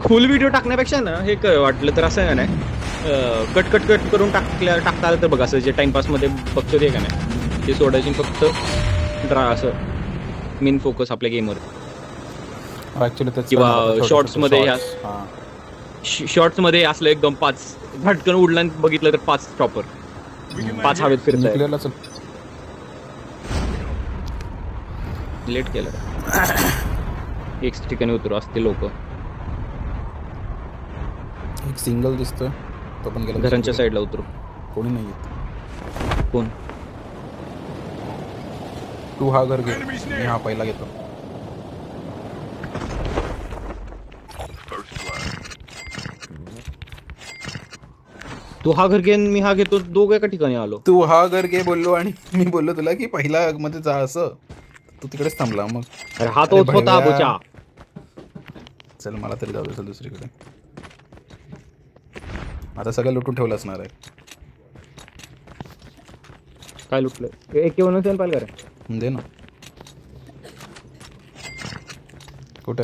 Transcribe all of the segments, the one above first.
फुल video टाकण्यापेक्षा ना हे वाटलं तर असं आहे ना, कट कट कट करून टाकता आलं तर बघा, असं जे टाइमपासमध्ये बघतो ते का नाही, ते सोडायची फक्त असं मेन फोकस आपल्या गेमवर. ऍक्च्युली किंवा शॉर्ट्समध्ये शॉर्ट्समध्ये असलं एकदम 5 झटकन उडलं आणि बघितलं तर 5 प्रॉपर 5 हवेत फिरताय. न्यूक्लिअरला चल. लेट केलं एक ठिकाणी उतरू असते लोक. एक सिंगल दिसतोय, तो पण गेला घरांच्या साईडला उतरू. कोणी नाही येत. कोण? तू हा घर घे, मी हा पहिला घेतो. तू हा घर घे मी हा घेतो, दोघं एका ठिकाणी आलो. तू हा घर घे बोललो आणि मी बोललो तुला की पहिला मध्ये जा असं, तू तिकडेच थांबला. मग अरे हा तोच होता बुचा. चल मला तरी जाऊ दे, चल दुसरीकडे. आता सगळं लुटून ठेवलं असणार आहे. काय लुटलं? एक केव्हा नसेल पाहिलं का रे? दे ना. कुठे?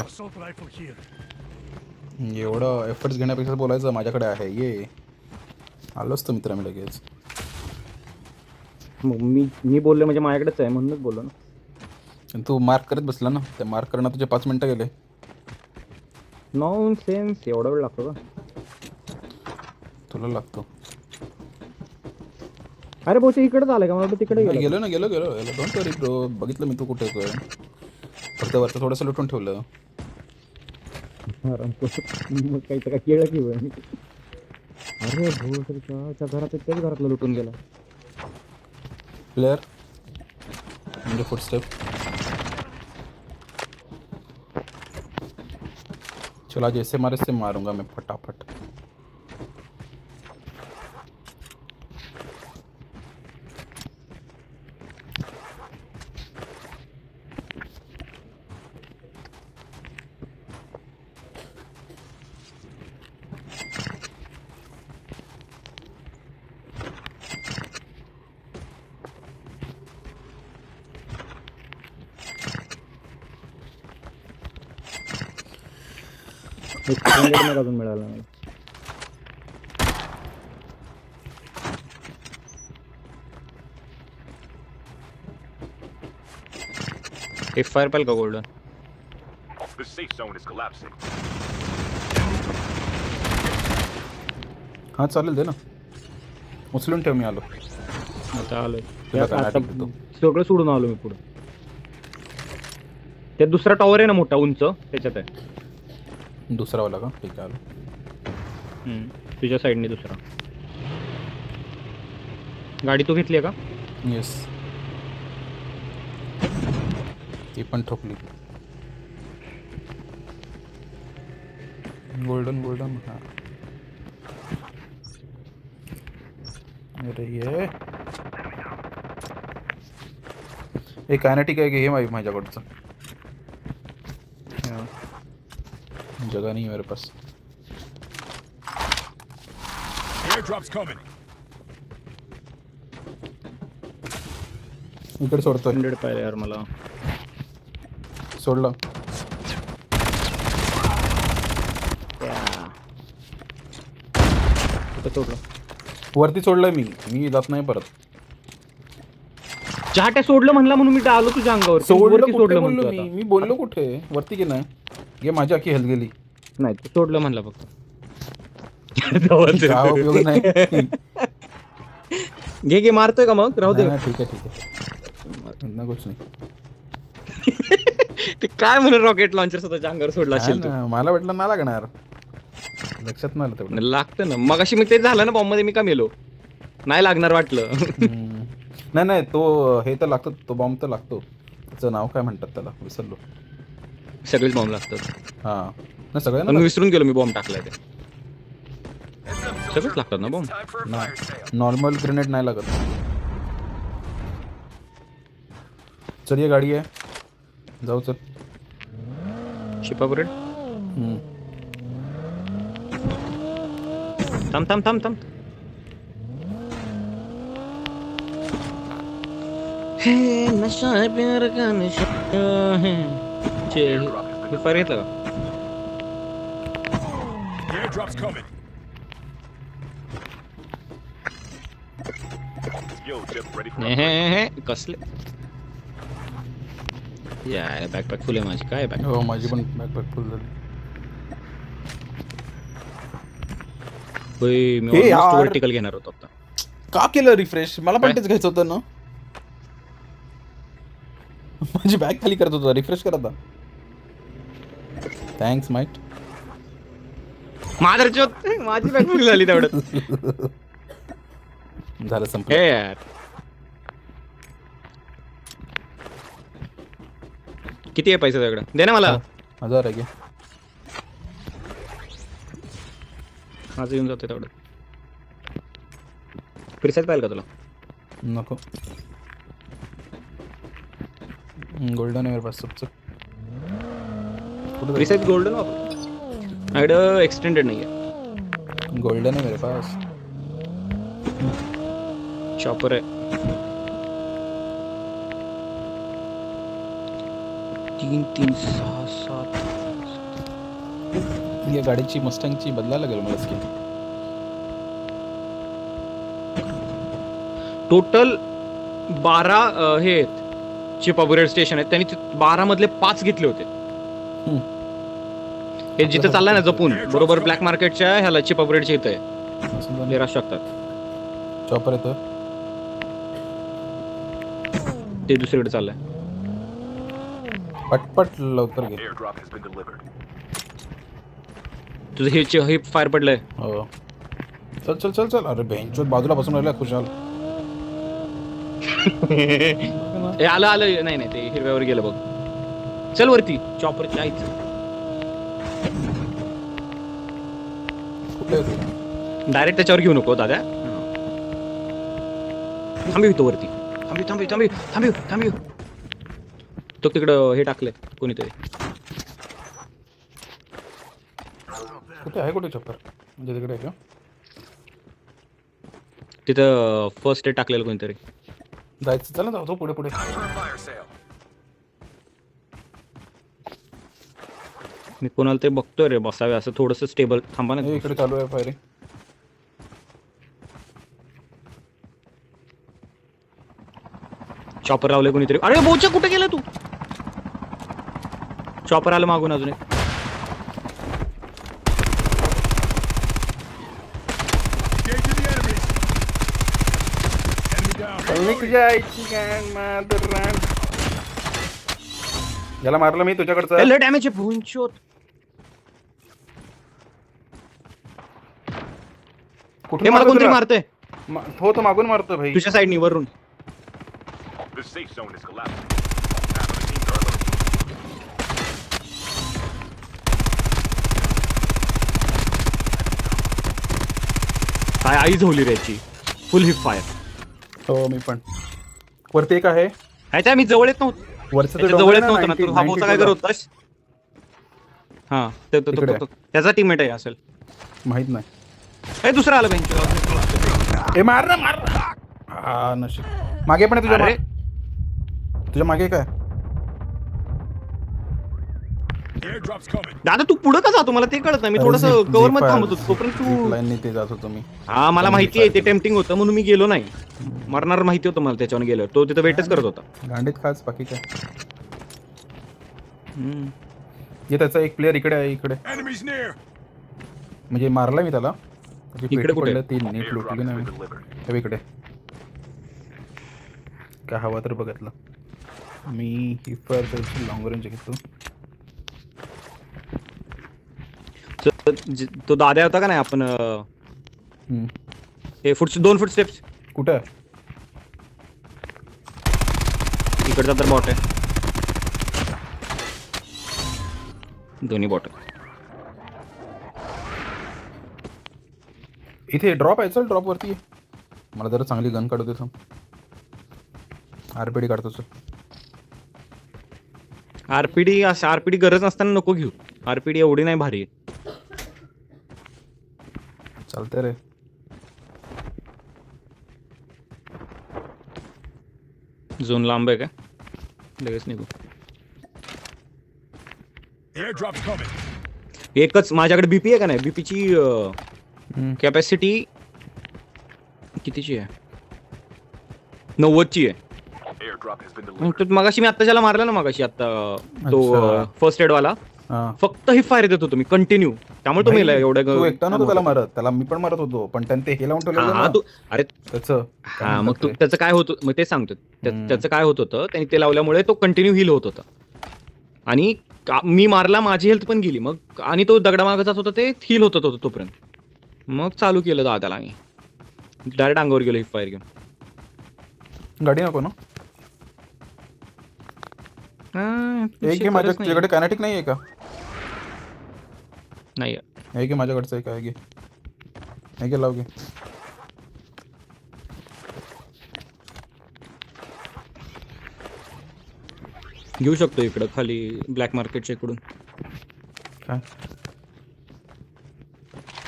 एवढं एफर्ट्स घेण्यापेक्षा बोलायचं माझ्याकडे आहे, ये. आलोच तो मित्र मी लगेच. मग मी बोललो म्हणजे माझ्याकडेच आहे म्हणूनच बोललो ना. तू मार्क करत बसला ना, ते मार्क करणं तुझे 5 मिनिटं गेले. नो सेन्स, एवढा वेळ लागतो का? तुला लागतो. अरे बोचे इकडेच आलाय का? मला तिकडे गेलो ना, गेलो डोंट वरी ब्रो. बघितलं मी तू कुठे येतोय. फक्त वरचं थोडंसं लुटून ठेवलं. मग काही तर काय केलं की बरं. अरे भोसरीच्या घरात त्याच घरातलं लुटून गेला. प्लेयर म्हणजे फुटस्टेप. चला जैसे मारे से मारूंगा मैं फटाफट. अजून मिळाला नाही. एक फायर पाहिल का गोल्डन? हां चालेल, दे ना. उचलून ठेव, मी आलो. आता आलोय. तुला काय आता देतो? सगळं सोडून आलो मी पुढे. ते दुसरा टॉवर आहे ना मोठा उंच, त्याच्यात आहे. दुसरा वाला का? ठीक आहे, आलो. तुझ्या साईडने दुसरा. गाडी तू घेतली का? येस, ती पण ठोकली. Golden golden. हां अरे ये एक कायनेटिक आहे की हे माझ्याकडचं. जगह नहीं है मेरे पास. Airdrop's coming. इकडे सोडतोय. 100 पाहिजे यार मला. सोडलं. कुठं सोडलं? वरती सोडलंय मी जात नाही परत. चाट्या सोडलं म्हणला म्हणून मी आलो तुझ्या अंगावर. सोडलं म्हणलो मी बोललो कुठे वरती गेलाय. घे माझी अख्खी हेल्थ गेली. नाही तू सोडलं म्हणला फक्त. काय उपयोग नाही. घे मारतोय का मग? राहू दे. ठीक आहे ना, कुछ नाही. ते काय म्हणून रॉकेट लॉन्चर स्वतःच्या अंगावर सोडला असेल तू. मला वाटलं ना लागणार, लक्षात नाही आलं तेवढं. लागतं ना मग. अशी मग ते झालं ना बॉम्ब मध्ये, मी का मेलो? नाही लागणार वाटलं. नाही तो हे तर लागतो, तो बॉम्ब तर लागतो. त्याचं नाव काय म्हणतात त्याला, विसरलो. सगळेच बॉम्ब लागतात. हा नाही सगळ्यांना. मी विसरून गेलो मी बॉम्ब टाकलाय ते. सगळेच लागतात ना बॉम्ब? नॉर्मल ग्रेनेड नाही लागत. चल ये गाडी आहे, जाऊ चल. शिपा बुरेड. थांब. हे नशा है प्यार का नशा है. फायर घेतला का? The airdrop's coming. Yo, just ready for कसले या बॅकपॅक फुल आहे माझी काय बॅक हो माझी पण बॅकपॅक फुल झाली. मी हे यार. वर्टिकल घेणार होतो आता. का केलं रिफ्रेश? मला पण काय? तेच घ्यायचं होतं ना. माझी बॅग खाली करत होतो. रिफ्रेश कर आता. Thanks mate. माझी बॅक फुल झाली तेवढं. झालं संपलं. हे यार किती आहे पैसा सगळं दे ना मला. 1000 आहे की. माझं येऊन जातं तेवढं. प्रिसाईज पाहिलं का तुला? नको. गोल्डन आहे मेरे पास सबसे. प्रिसाईज गोल्डन वापर माझ्याकडं एक्सटेंडेड नाही आहे. गोल्डन आहे मेरे पास. शॉपर आहे. 3 3 6 7 या गाडीची मस्टँगची बदलायला लागेल मला स्किन. टोटल 12 हे चिप अपग्रेड स्टेशन आहेत. त्यांनी 12 मधले 5 घेतले होते. हे जिथं चाललंय ना जपून बरोबर ब्लॅक मार्केटच्या ह्याला चिप अपग्रेडच्या इथं आहे. ते राहू शकतात. चॉपर येतो. ते दुसरीकडे चाललंय. पटपट लवकर घे. airdrop has been delivered. तुझं हे फायर पडलंय. हो. चल चल चल चल. अरे बेंचवर बाजूला बसून राहिला खुशाल. हे आलं नाही नाही ते हिरव्यावर गेलं बघ. चल वरती चॉपरची आईच. कुठे आहे तू? डायरेक्ट त्याच्यावर घेऊ नको दादा. थांबी तो वरती. थांबी तो तिकडं हे टाकलंय कोणीतरी. कुठे आहे कुठे चॉपर? म्हणजे तिकडे आहे का? तिथं फर्स्ट एड टाकलेलं कोणीतरी. जायचं. चला जाऊ पुढे पुढे. Fire sale. मी कोणाला ते बघतोय रे बसावे असं थोडंसं स्टेबल थांबा ना. हे इकडे चालू आहे फायरिंग. चॉपर लावले कोणीतरी. अरे बोचा कुठे गेला तू? चॉपर आलं मागून अजून एक. Engage the enemies. Enemy down. याला मारलं मी तुझ्याकडचं. डॅमेज आहे भुंचोत. हे मला कोणतरी मारतंय. हो तो मागून मारतो भाई. तुझ्या साईडनी वरून. The safe zone is collapsing. Half of the teams are eliminated. काय आई झोली रे याची. फुल हिप फायर. हो मी पण. वरती एक आहे. ह्याच्या मी जवळ येत नव्हतो. वरचं त्याच्या जवळ येत नव्हतं ना तू. हा बोचा काय करत होतास? हा त्याचा टीममेट आहे असेल. माहित नाही. हे दुसरं आलं बेंच. ए मार ना मार. हा नशीब. मागे पण आहे तुझ्या. तुझ्या मागे काय? Airdrop's coming. दादा तू पुढं का जातो मला ते कळत नाही. मी थोडस कव्हर मध्ये थांबत होतो तोपर्यंत तू. लाईनने ते जात होतो मी. हा मला माहिती आहे ते टेम्पटिंग होतं म्हणून मी गेलो नाही. मरणार माहिती होतं मला त्याच्यावर गेलो. तो तिथं वेटच करत होता. गांडीत खास बाकी काय. ये त्याचा एक प्लेअर इकडे आहे. इकडे Enemies near. म्हणजे मारला मी त्याला. इकडे कुठे? पडलं 3 नीट Airdrop लुटली has नाही. been delivered. हे इकडे काय हवा तर बघितलं मी. हिफर लॉंग रेंज घेतो. तो दादा होता का नाही आपण हे 2 फूट स्टेप्स. कुठे आहे? इकडचा तर बॉट आहे. दोन्ही बॉट. इथे ड्रॉप आहे. चल ड्रॉप वरती. मला जरा चांगली गन काढू दे. आरपीडी काढतो. चल आरपीडी गरज नसताना नको घेऊ. आरपीडी एवढी नाही भारी. चालते रे. झोन लांब आहे का? लगेच निघू. The airdrop's coming. एकच माझ्याकडे बीपी आहे का नाही, बीपीची हम्म. कॅपॅसिटी कितीची आहे, 90ची आहे. Airdrop has been delivered. तर मगाशी मी आता ज्याला मारला ना, मगाशी आता तो अच्छा. फर्स्ट एड वाला हा. फक्त ही फायर देत होतो मी कंटिन्यू, त्यामुळे तो मेला भाई, एवढं तू एकटा नव्हता त्याला मारत, त्याला मी पण मारत होतो, पण त्याने ते हे लावून ठेवलेलं हा ना तू अरे त्याचं हा मग तू त्याचं काय होतं मग ते सांगतो. त्याचं काय होत होतं, त्यांनी ते लावल्यामुळे तो कंटिन्यू हील होत होता आणि मी मारला, माझी हेल्थ पण गेली मग, आणि तो दगडा मागं जात होता, ते हील होत होतं तोपर्यंत. मग चालू केलं दादाला मी डायरेक्ट अंगावर गेलो हिप फायर घेऊन. गाडी नको ना. एक घे माझ्या, तुझ्याकडे कायनेटिक नाही आहे का? नाही आहे की माझ्याकडचं आहे काय घे, हे घे लाव घे. घेऊ शकतो इकडं खाली ब्लॅक मार्केटच्या इकडून. काय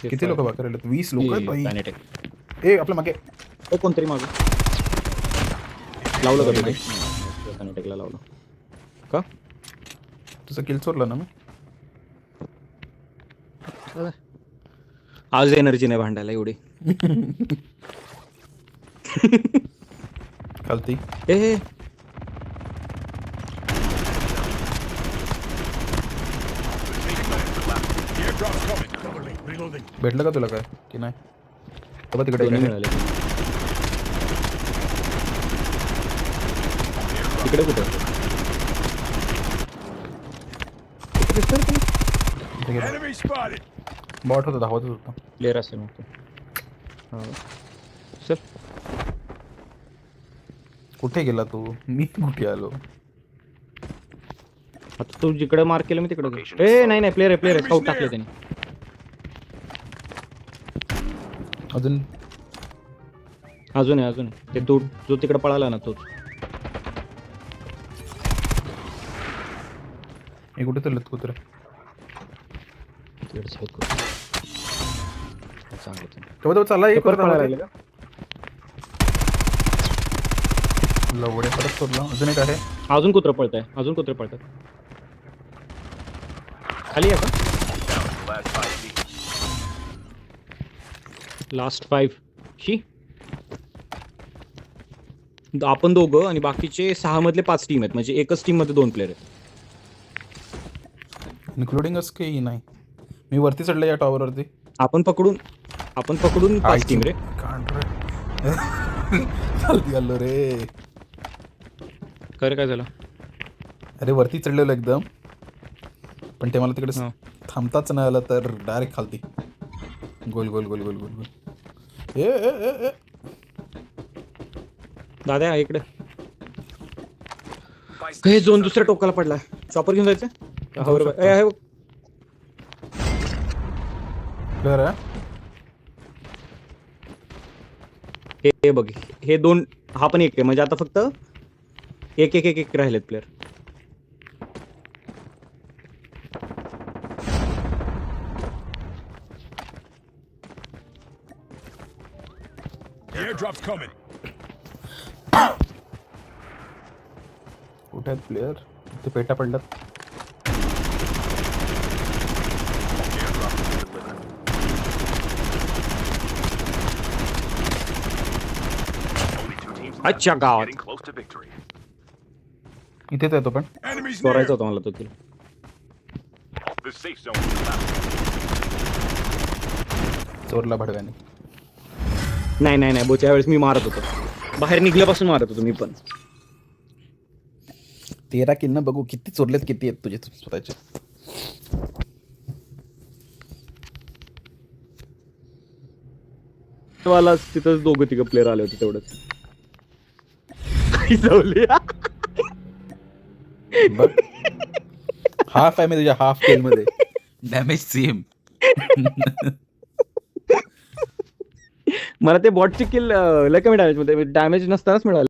किती लोक बाकी राहिले? 20 लोक आहेत बाई. Kinetic. ए आपल्या मागे कोणतरी मागं लावलं का तुम्ही? Kinetic-ला लावलं का? तुझं किल चोरला ना मी. आज एनर्जी नाही भांडायला एवढी. खालती ए The airdrop's coming. Cover me. Reloading. भेटलं का तुला काय की नाही? तर तिकडे दोन्ही आहे. मिळाले. तिकडे कुठं? Enemy spotted. बॉट होता, धावतच होता. प्लेअर असेल मग तो. हो. चल कुठे गेला तू? मी कुठे आलो? आता तू जिकडे मार्क केलं मी तिकडे गेलो. ए नाही नाही, प्लेअर आहे स्काउट टाकले त्यांनी. अजून अजून आहे ते तो जो तिकडे पळाला ना तोच. हे कुठे चालत कुत्रे? तिकडेच आहेत कुठे. चांगलं चांगलं. तेव्हा चालला ते एक परत पळायला लागले का? लवडे परत सोडला. अजून एक आहे. अजून कुत्रं पळताय. खाली आहे का? Last 5 feet. लास्ट 5 शी आपण दोघं आणि बाकीचे 6 मधले 5 टीम आहेत, म्हणजे एकच टीम मध्ये 2 प्लेअर आहेत. इन्क्लुडिंग अस काही नाही. मी वरती चढले या टॉवर वरती. आपण पकडून 5 टीम रे. चालती आलो रे. काय झालं? अरे वरती चढलेलो एकदम, पण ते मला तिकडे हा. थांबताच नाही आलं, तर डायरेक्ट खालती गोल गोल गोल गोल गोल गोल. ए ए ए ए दादा इकडे. हे झोन दुसऱ्या टोकाला पडलाय. चॉपर घेऊन जायचं. प्लेअर आहे. हे बघ, हे 2 हा पण एक आहे, म्हणजे आता फक्त एक राहिलेत प्लेअर. The airdrop's coming. कुठे आहेत प्लेअर? ते पेटा पडल्यात. Airdrop has been delivered. Only 2 teams left. अच्छा गावात Getting close to victory. इथेच आहे तो पण. Enemies चोरायचं near. होतं मला तो तिला. The safe zone is collapsing. चोरला भडव्याने. नाही बोच्या वेळेस मी मारत होतो, बाहेर निघल्यापासून मारत होतो मी पण. 13 किल ना. बघू किती चोरलेत, किती आहेत तुझे स्वतःचे. मला तिथं 2-3 प्लेअर आले होते तेवढंच. काही जाऊले. बघ हाफ आहे मी तुझ्या हाफ किल मध्ये. Damage same. मला ते बॉटची किल लय कमी डॅमेज मध्ये, डॅमेज नसतानाच मिळालं.